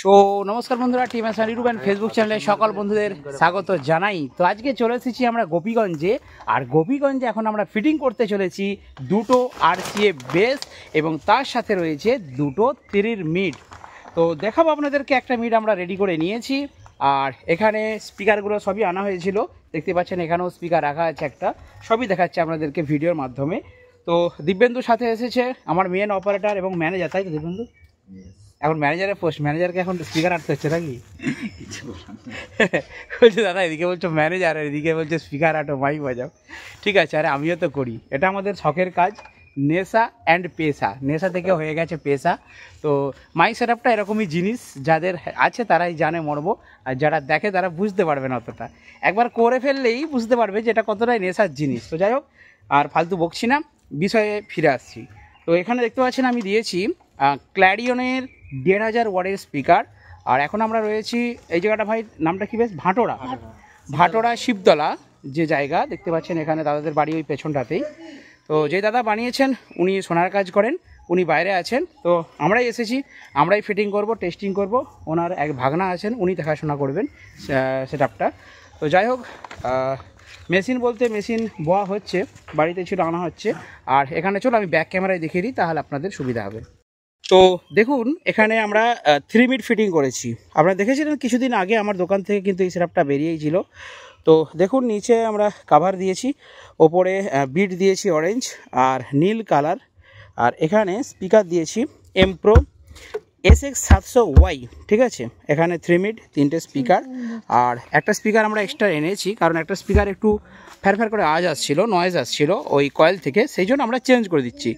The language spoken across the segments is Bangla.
সো নমস্কার বন্ধুরা, team Asan YouTube and Facebook চ্যানেলে সকল বন্ধুদের স্বাগত জানাই। তো আজকে চলে এসেছি আমরা গোপীগঞ্জে, আর গোপীগঞ্জে এখন আমরা ফিটিং করতে চলেছি দুটো RCA বেস এবং তার সাথে রয়েছে দুটো 3 মিড। তো দেখাবো আপনাদেরকে, একটা মিড আমরা রেডি করে নিয়েছি, আর এখানে স্পিকারগুলো সবই আনা হয়েছিল, দেখতে পাচ্ছেন এখানেও স্পিকার রাখা আছে একটা, সবই দেখাচ্ছে আপনাদেরকে ভিডিওর মাধ্যমে। তো দিব্যেন্দুর সাথে এসেছে আমার মেন অপারেটর এবং ম্যানেজার, তাই তো দিব্যেন্দু? এখন ম্যানেজারের পোস্ট, ম্যানেজারকে এখন স্পিকার আটতে হচ্ছে নাকি? বলছে দাদা এদিকে বলছো ম্যানেজার, এদিকে বলছে স্পিকার আটো, মাইক বাজাও। ঠিক আছে, আরে আমিও তো করি, এটা আমাদের শখের কাজ, নেশা অ্যান্ড পেশা। নেশা থেকে হয়ে গেছে পেশা। তো মাইক সেটআপটা এরকমই জিনিস, যাদের আছে তারাই জানে মর্ম, আর যারা দেখে তারা বুঝতে পারবে না অতটা, একবার করে ফেললেই বুঝতে পারবে যে এটা কতটাই নেশার জিনিস। তো যাই হোক, আর ফালতু বকছি না, বিষয়ে ফিরে আসছি। তো এখানে দেখতে পাচ্ছেন আমি দিয়েছি ক্ল্যারিয়নের 1500 ওয়াটের স্পিকার, আর এখন আমরা রয়েছি এই জায়গাটা, ভাই নামটা কি বেশ, ভাটোরা শিবতলা যে জায়গা দেখতে পাচ্ছেন, এখানে দাদাদের বাড়ি ওই পেছনটাতেই। তো যে দাদা বানিয়েছেন উনি সোনার কাজ করেন, উনি বাইরে আছেন, তো আমরাই এসেছি, আমরাই ফিটিং করব, টেস্টিং করব। ওনার এক ভাগনা আছেন, উনি দেখাশোনা করবেন সেটআপটা। তো যাই হোক, মেশিন বলতে মেশিন বোয়া হচ্ছে, বাড়িতে ছিল আনা হচ্ছে। আর এখানে চলো আমি ব্যাক ক্যামেরায় দেখিয়ে দিই, তাহলে আপনাদের সুবিধা হবে। তো দেখুন, এখানে আমরা 3 মিড ফিটিং করেছি। আপনারা দেখেছিলেন কিছুদিন আগে আমার দোকান থেকে কিন্তু এই সেটআপটা বেরিয়েই ছিল। তো দেখুন, নিচে আমরা কাভার দিয়েছি, ওপরে বিট দিয়েছি অরেঞ্জ আর নীল কালার, আর এখানে স্পিকার দিয়েছি এমপ্রো SX 700Y। ঠিক আছে, এখানে 3 মিড 3টে স্পিকার, আর একটা স্পিকার আমরা এক্সট্রা এনেছি, কারণ একটা স্পিকার একটু ফ্যার করে আওয়াজ আসছিল, নয়েজ আসছিল ওই কয়েল থেকে, সেই জন্য আমরা চেঞ্জ করে দিচ্ছি।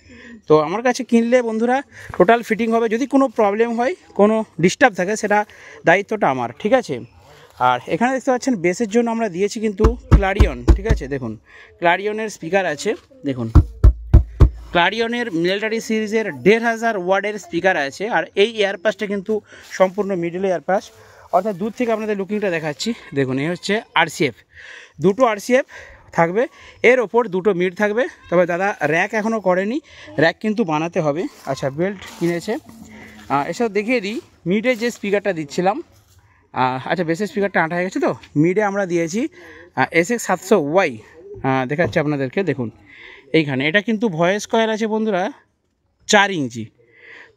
তো আমার কাছে কিনলে বন্ধুরা টোটাল ফিটিং হবে, যদি কোনো প্রবলেম হয়, কোনো ডিস্টার্ব থাকে, সেটা দায়িত্বটা আমার। ঠিক আছে, আর এখানে দেখতে পাচ্ছেন বেসের জন্য আমরা দিয়েছি কিন্তু ক্লারিয়ন। ঠিক আছে, দেখুন ক্লারিয়নের স্পিকার আছে, দেখুন ক্লারিয়নের মিলিটারি সিরিজের 1500 ওয়াটের স্পিকার আছে, আর এই এয়ারপাসটা কিন্তু সম্পূর্ণ মিডল এয়ারপাস, অর্থাৎ দূর থেকে আপনাদের লুকিংটা দেখাচ্ছি। দেখুন, এই হচ্ছে RCF, দুটো RCF থাকবে, এর ওপর দুটো মিড থাকবে। তবে দাদা র্যাক এখনও করেনি, র্যাক কিন্তু বানাতে হবে। আচ্ছা, বেল্ট কিনেছে। এসব দেখিয়ে দিই, মিডে যে স্পিকারটা দিচ্ছিলাম, আচ্ছা বেসের স্পিকারটা আঁটা হয়ে গেছে, তো মিডে আমরা দিয়েছি SX 700Y, দেখাচ্ছি আপনাদেরকে। দেখুন এইখানে এটা কিন্তু ভয়েস কয়েল আছে বন্ধুরা 4 ইঞ্চি,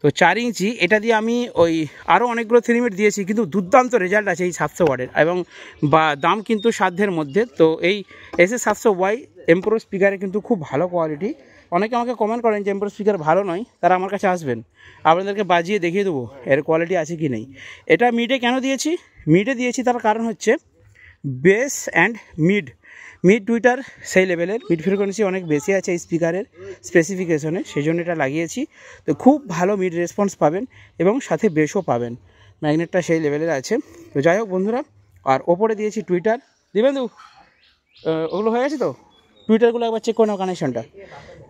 তো 4 ইঞ্চি এটা দিয়ে আমি ওই আরও অনেকগুলো 3 মিড দিয়েছি, কিন্তু দুর্দান্ত রেজাল্ট আছে এই 700 ওয়াটের, এবং দাম কিন্তু সাধ্যের মধ্যে। তো এই SX 700Y এমপ্রো স্পিকারে কিন্তু খুব ভালো কোয়ালিটি। অনেকে আমাকে কমেন্ট করেন যে এমপ্রো স্পিকার ভালো নয়, তারা আমার কাছে আসবেন, আপনাদেরকে বাজিয়ে দেখিয়ে দেবো এর কোয়ালিটি আছে কি নেই। এটা মিডে কেন দিয়েছি, মিডে দিয়েছি তার কারণ হচ্ছে বেস অ্যান্ড মিড টুইটার সেই লেভেলের, মিড ফ্রিকোয়েন্সি অনেক বেশি আছে এই স্পিকারের স্পেসিফিকেশনে, সেই জন্য এটা লাগিয়েছি। তো খুব ভালো মিড রেসপন্স পাবেন এবং সাথে বেসও পাবেন, ম্যাগনেটটা সেই লেভেলের আছে। তো যাই হোক বন্ধুরা, আর ওপরে দিয়েছি টুইটার। দিবেন্দু ওগুলো হয়ে গেছে তো, টুইটারগুলো একবার চেক করে নাও কানেকশনটা।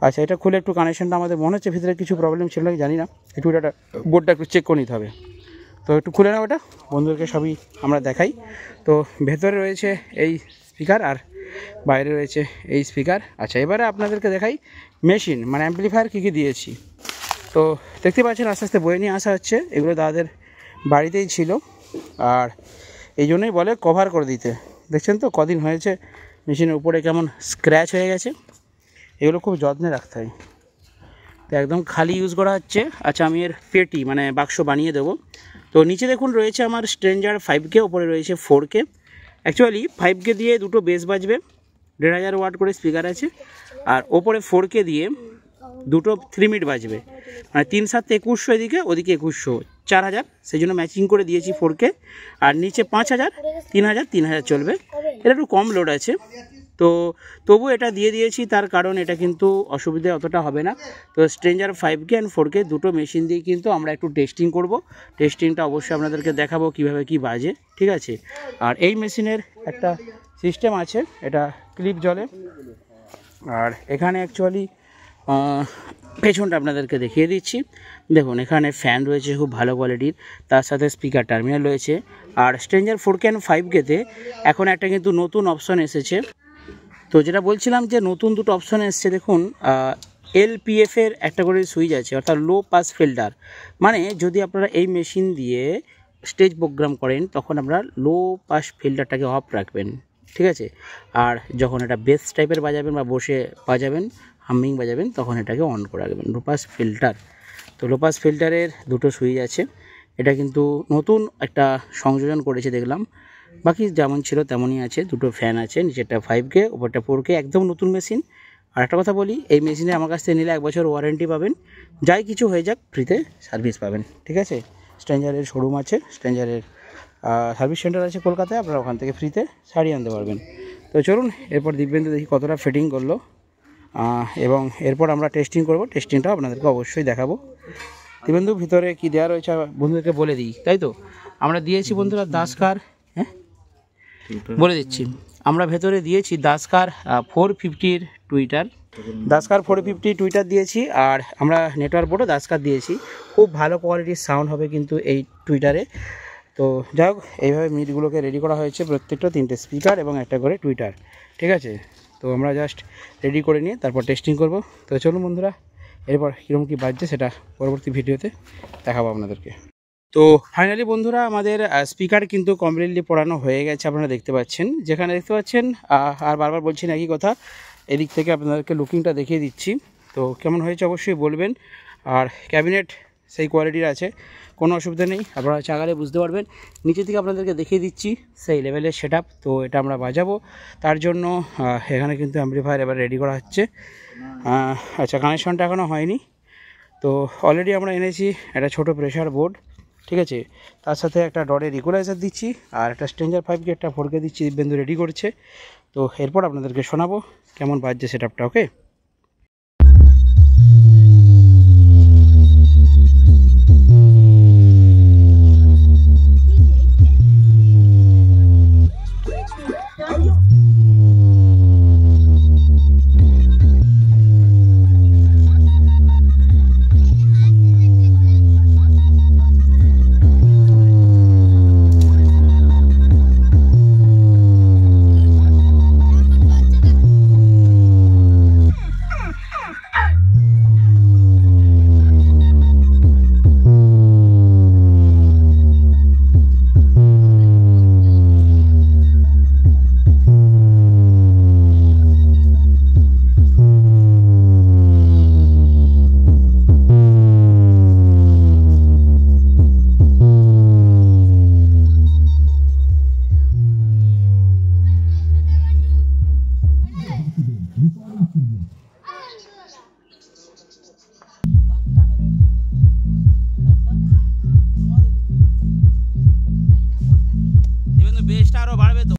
আচ্ছা, এটা খুলে একটু কানেকশনটা, আমাদের মনে হচ্ছে ভিতরে কিছু প্রবলেম ছিল নাকি জানি না, এই টুইটারটা বোর্ডটা একটু চেক করে নিতে হবে। তো একটু খুলে নাও ওটা, বন্ধুদেরকে সবই আমরা দেখাই। তো ভেতরে রয়েছে এই স্পিকার, আর বাইরে রয়েছে এই স্পিকার। আচ্ছা, এবারে আপনাদেরকে দেখাই মেশিন মানে অ্যাম্পলিফায়ার কী কী দিয়েছি। তো দেখতে পাচ্ছেন আস্তে আস্তে বয়ে নিয়ে আসা হচ্ছে, এগুলো দাদাদের বাড়িতেই ছিল, আর এই জন্যই বলে কভার করে দিতে। দেখছেন তো কদিন হয়েছে মেশিনের উপরে কেমন স্ক্র্যাচ হয়ে গেছে, এগুলো খুব যত্নে রাখতে হয়। তো একদম খালি ইউজ করা হচ্ছে। আচ্ছা, আমি এর পেটি মানে বাক্স বানিয়ে দেবো। তো নিচে দেখুন রয়েছে আমার স্ট্রেঞ্জার 5K, ওপরে রয়েছে 4K। অ্যাকচুয়ালি 5K দিয়ে দুটো বেস বাজবে, 1500 ওয়াট করে স্পিকার আছে, আর ওপরে 4K দিয়ে দুটো 3 মিড বাজবে, মানে 3 7 2100, এদিকে ওদিকে 2100, 4000, সেই জন্য ম্যাচিং করে দিয়েছি 4K। আর নিচে 5000 3000 চলবে, এটা একটু কম লোড আছে, তো তবু এটা দিয়ে দিয়েছি, তার কারণ এটা কিন্তু অসুবিধে অতটা হবে না। তো স্ট্রেঞ্জার 5K অ্যান্ড 4K দুটো মেশিন দিয়ে কিন্তু আমরা একটু টেস্টিং করব, টেস্টিংটা অবশ্যই আপনাদেরকে দেখাবো কীভাবে কি বাজে। ঠিক আছে, আর এই মেশিনের একটা সিস্টেম আছে, এটা ক্লিপ জ্বলে, আর এখানে অ্যাকচুয়ালি পেছনটা আপনাদেরকে দেখিয়ে দিচ্ছি। দেখুন এখানে ফ্যান রয়েছে খুব ভালো কোয়ালিটির, তার সাথে স্পিকার টার্মিনাল রয়েছে। আর স্ট্রেঞ্জার 4K অ্যান্ড 5Kতে এখন একটা কিন্তু নতুন অপশন এসেছে। তো যেটা বলছিলাম যে নতুন দুটো অপশন এসছে, দেখুন LPF এর একটা করে সুইচ আছে, অর্থাৎ লো পাস ফিল্টার। মানে যদি আপনারা এই মেশিন দিয়ে স্টেজ প্রোগ্রাম করেন তখন আপনারা লো পাস ফিল্টারটাকে অফ রাখবেন, ঠিক আছে। আর যখন এটা বেস টাইপের বাজাবেন বা বসে বাজাবেন, হামিং বাজাবেন, তখন এটাকে অন করে রাখবেন। লো পাস ফিল্টার, তো লো পাস ফিল্টারের দুটো সুইচ আছে। এটা কিন্তু নতুন একটা সংযোজন করেছে দেখলাম, বাকি যেমন ছিল তেমনই আছে। দুটো ফ্যান আছে, নিচেরটা 5K, উপরটা 4K, একদম নতুন মেশিন। আর একটা কথা বলি, এই মেশিনে আমার কাছ থেকে নিলে 1 বছর ওয়ারেন্টি পাবেন, যাই কিছু হয়ে যাক ফ্রিতে সার্ভিস পাবেন, ঠিক আছে। স্ট্রেঞ্জারের শোরুম আছে, স্ট্রেঞ্জারের সার্ভিস সেন্টার আছে কলকাতায়, আপনারা ওখান থেকে ফ্রিতে সারিয়ে আনতে পারবেন। তো চলুন এরপর দিব্যেন্দু দেখি কতটা ফিটিং করলো, এবং এরপর আমরা টেস্টিং করব। টেস্টিংটা আপনাদেরকে অবশ্যই দেখাবো। দিব্যেন্দু ভিতরে কি দেওয়া রয়েছে বন্ধুদেরকে বলে দিই, তাই তো? আমরা দিয়েছি বন্ধুরা দাসকার, হ্যাঁ বলে দিচ্ছি, আমরা ভেতরে দিয়েছি দাসকার 450 টুইটার, দাসকার 450 টুইটার দিয়েছি। আর আমরা নেটওয়ার্ক বোর্ডও দাসকার দিয়েছি। খুব ভালো কোয়ালিটির সাউন্ড হবে কিন্তু এই টুইটারে। তো যাই হোক, এইভাবে মিটগুলোকে রেডি করা হয়েছে, প্রত্যেকটা 3টে স্পিকার এবং একটা করে টুইটার, ঠিক আছে। তো আমরা জাস্ট রেডি করে নিয়ে তারপর টেস্টিং করব। তো চলুন বন্ধুরা, এরপর কীরকম কী বাজছে সেটা পরবর্তী ভিডিওতে দেখাবো আপনাদেরকে। তো ফাইনালি বন্ধুরা, আমাদের স্পিকার কিন্তু কমপ্লিটলি পড়ানো হয়ে গেছে, আপনারা দেখতে পাচ্ছেন। যেখানে দেখতে পাচ্ছেন, আর বারবার বলছি একই কথা, এদিক থেকে আপনাদেরকে লুকিংটা দেখিয়ে দিচ্ছি। তো কেমন হয়েছে অবশ্যই বলবেন। আর ক্যাবিনেট সেই কোয়ালিটির আছে, কোনো অসুবিধা নেই, আপনারা চাগালে বুঝতে পারবেন। নিচে থেকে আপনাদেরকে দেখিয়ে দিচ্ছি সেই লেভেলের সেটআপ। তো এটা আমরা বাজাবো, তার জন্য এখানে কিন্তু অ্যাম্পলিফায়ার এবার রেডি করা হচ্ছে। আচ্ছা, কানেকশনটা এখনও হয়নি। তো অলরেডি আমরা এনেছি একটা ছোটো প্রেশার বোর্ড, ঠিক আছে। তার সাথে একটা ডটের ইকুয়ালাইজার দিচ্ছি, আর একটা স্ট্রেঞ্জার 5K, একটা 4K দিচ্ছি। দিব্যেন্দু রেডি করছে। তো এরপর আপনাদেরকে শোনাবো কেমন বাজছে সেটআপটা, ওকে। বেশটা আরও বাড়বে তো।